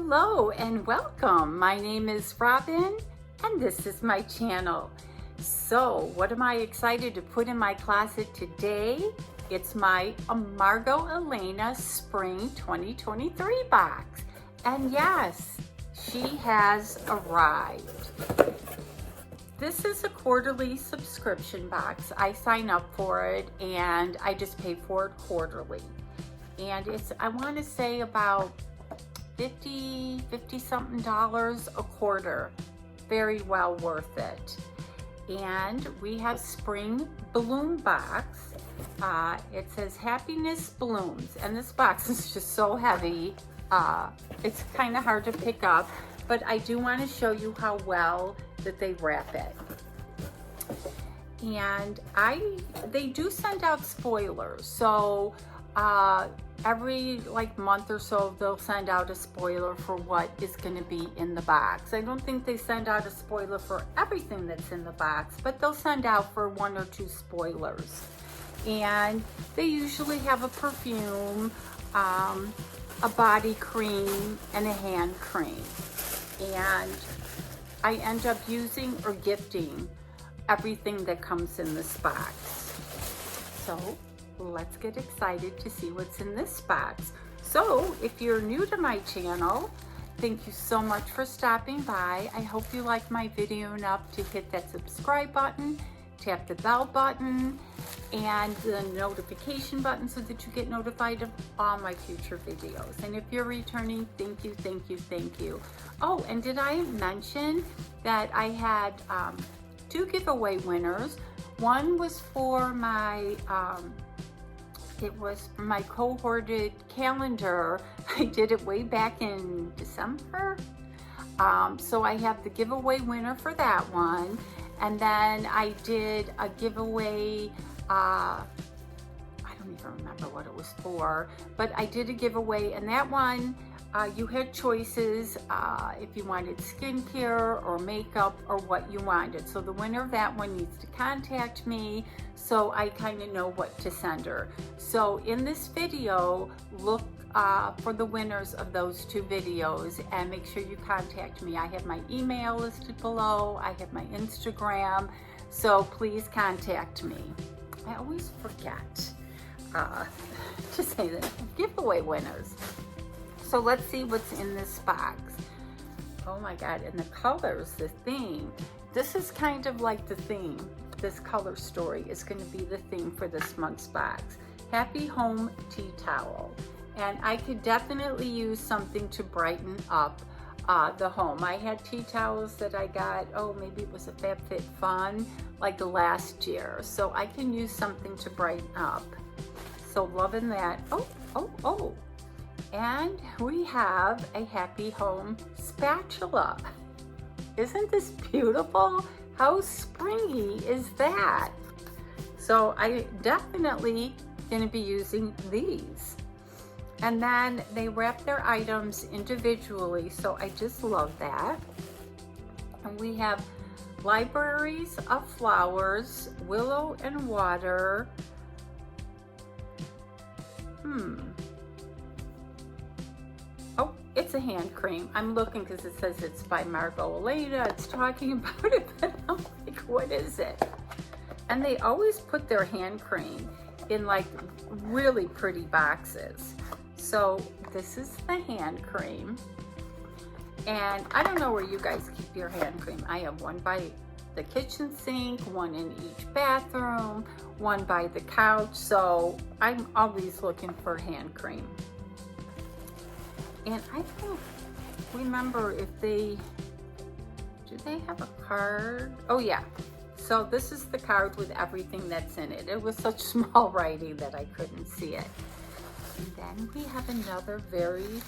Hello and welcome. My name is Robin and this is my channel. So what am I excited to put in my closet today? It's my Margot Elena Spring 2023 box. And yes, she has arrived. This is a quarterly subscription box. I sign up for it and I just pay for it quarterly. And it's, I want to say about $50 something a quarter. Very well worth it. And we have spring balloon box. It says happiness blooms, and this box is just so heavy. It's kind of hard to pick up, but I do want to show you how well that they wrap it. And they do send out spoilers, so every month or so they'll send out a spoiler for what is going to be in the box. I don't think they send out a spoiler for everything that's in the box, but they'll send out for 1 or 2 spoilers. And they usually have a perfume, a body cream, and a hand cream. And I end up using or gifting everything that comes in this box. So let's get excited to see what's in this box. So if you're new to my channel, thank you so much for stopping by. I hope you like my video enough to hit that subscribe button, tap the bell button, and the notification button so that you get notified of all my future videos. And if you're returning, thank you, thank you, thank you. Oh, and did I mention that I had 2 giveaway winners? One was for my it was for my cohorted calendar. I did it way back in December. So I have the giveaway winner for that one. And then I did a giveaway, I don't even remember what it was for, but I did a giveaway, and that one, you had choices if you wanted skincare or makeup or what you wanted. So the winner of that one needs to contact me so I kind of know what to send her. So in this video, look for the winners of those 2 videos and make sure you contact me. I have my email listed below. I have my Instagram. So please contact me. I always forget to say that. Giveaway winners. So let's see what's in this box. Oh my God, and the colors, the theme. This is kind of like the theme. This color story is going to be the theme for this month's box. Happy Home Tea Towel. And I could definitely use something to brighten up the home. I had tea towels that I got, maybe it was a FabFitFun, like last year. So I can use something to brighten up. So loving that. Oh. And we have a Happy Home spatula. Isn't this beautiful? How springy is that? So I definitely going to be using these. And then they wrap their items individually, so I just love that. And we have libraries of flowers, willow and water. Oh, it's a hand cream. I'm looking because it says it's by Margot Elena. It's talking about it, but I'm like, what is it? And they always put their hand cream in really pretty boxes. So this is the hand cream. And I don't know where you guys keep your hand cream. I have one by the kitchen sink, one in each bathroom, one by the couch. So I'm always looking for hand cream. And I don't remember if do they have a card? Oh yeah. So this is the card with everything that's in it. It was such small writing that I couldn't see it. And then we have another very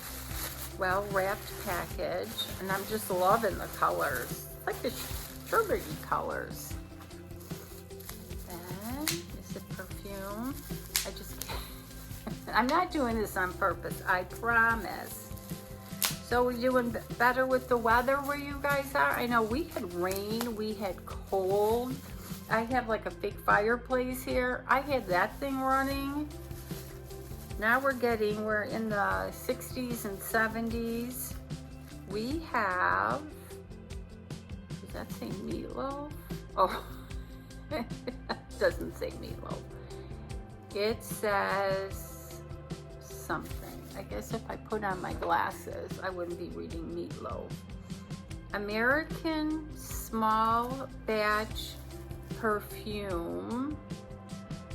well wrapped package, and I'm just loving the colors. It's like the strawberry colors. Then is it perfume? I just can't. I'm not doing this on purpose, I promise. So we're doing better with the weather where you guys are. I know we had rain, we had cold. I have like a big fireplace here. I had that thing running. Now we're in the 60s and 70s. we have, does that say meatloaf? Oh, it doesn't say meatloaf. It says something. I guess if I put on my glasses, I wouldn't be reading meatloaf. American small batch perfume,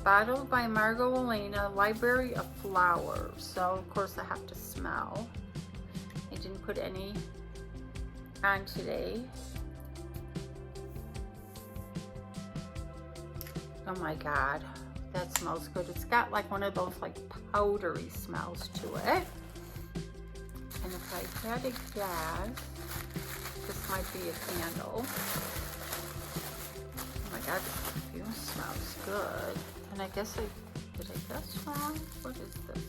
bottled by Margot Elena, Library of Flowers. So of course I have to smell. I didn't put any on today. Oh my God, that smells good. It's got like one of those like powdery smells to it. And if I had a guess, this might be a candle. Oh my God, this perfume smells good. And I guess did I guess wrong? What is this?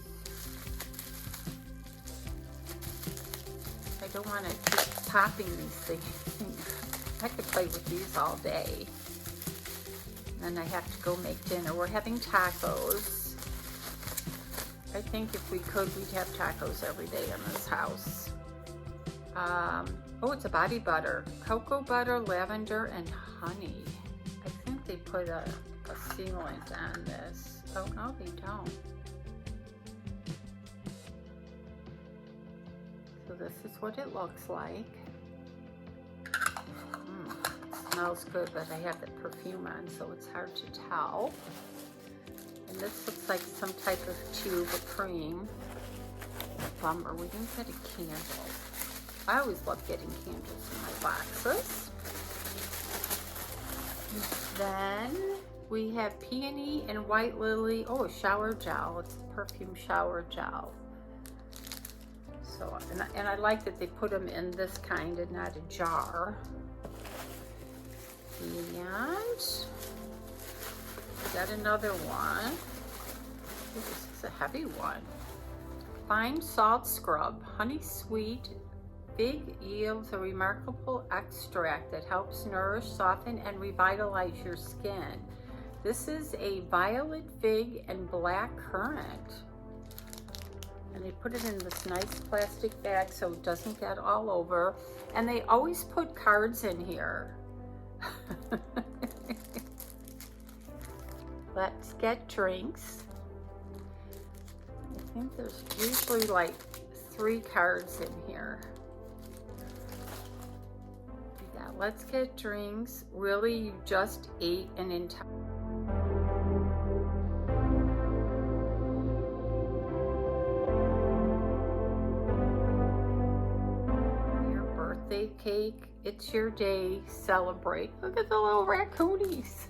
I don't want to keep popping these things. I could play with these all day. And then I have to go make dinner. We're having tacos. I think if we could, we'd have tacos every day in this house. Oh, it's a body butter. Cocoa butter, lavender, and honey. I think they put a sealant on this. Oh, no, they don't. So this is what it looks like. It smells good, but I have the perfume on, so it's hard to tell. And this looks like some type of tube of cream. Bummer, we didn't get a candle. I always love getting candles in my boxes. Then we have peony and white lily. Oh, a shower gel. It's a perfume shower gel. So, and I like that they put them in this kind and not a jar. And we got another one. Ooh, this is a heavy one. Fine salt scrub, honey sweet. Fig yields a remarkable extract that helps nourish, soften, and revitalize your skin. This is a violet fig and black currant. And they put it in this nice plastic bag so it doesn't get all over. And they always put cards in here. Let's get drinks. I think there's usually like 3 cards in here. We got let's get drinks. Really, you just ate an entire birthday cake. It's your day. Celebrate. Look at the little raccoonies.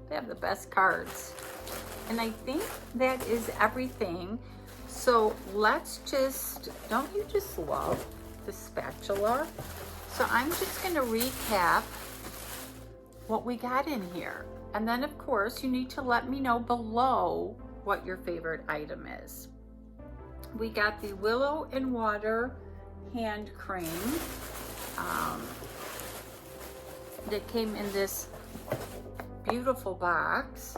They have the best cards. And I think that is everything. So let's just, don't you just love the spatula? So I'm just going to recap what we got in here. And then of course you need to let me know below what your favorite item is. We got the Willow and Water hand cream that came in this beautiful box.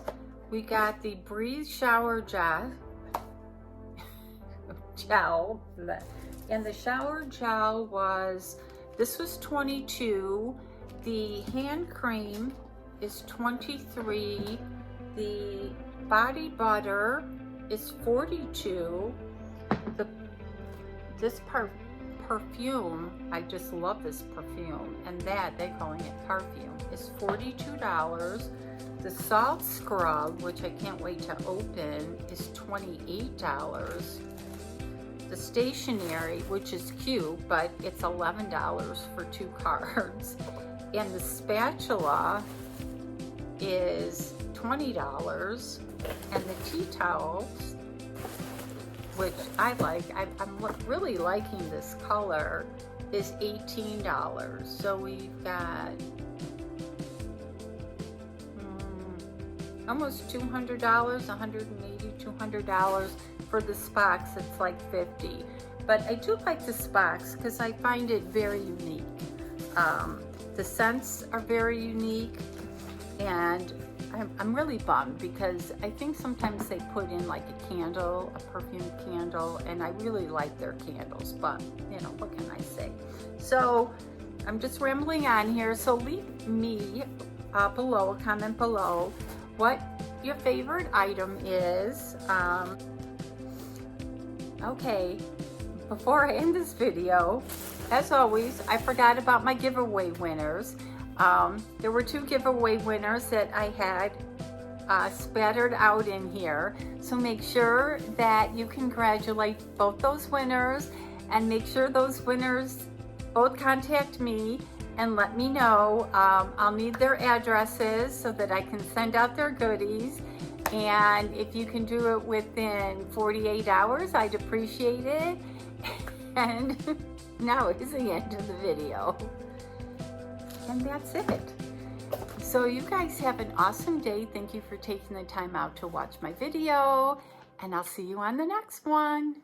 We got the Breathe Shower Gel, and the shower gel was, this was $22. The hand cream is $23. The body butter is $42. This perfume, I just love this perfume, and that, they're calling it perfume, is $42. The salt scrub, which I can't wait to open, is $28. The stationery, which is cute, but it's $11 for 2 cards. And the spatula is $20. And the tea towels, which I like, I'm really liking this color, is $18. So we've got almost $200, $180, $200. For this box, it's like $50. But I do like this box because I find it very unique. The scents are very unique, and I'm really bummed because I think sometimes they put in like a candle, a perfume candle, and I really like their candles, but you know, what can I say? So I'm just rambling on here. So leave me below, a comment below what your favorite item is. Okay, before I end this video, as always, I forgot about my giveaway winners. There were 2 giveaway winners that I had spattered out in here. So make sure that you congratulate both those winners, and make sure those winners both contact me and let me know. I'll need their addresses so that I can send out their goodies. And if you can do it within 48 hours, I'd appreciate it. And now is the end of the video. And that's it. So you guys have an awesome day. Thank you for taking the time out to watch my video, and I'll see you on the next one.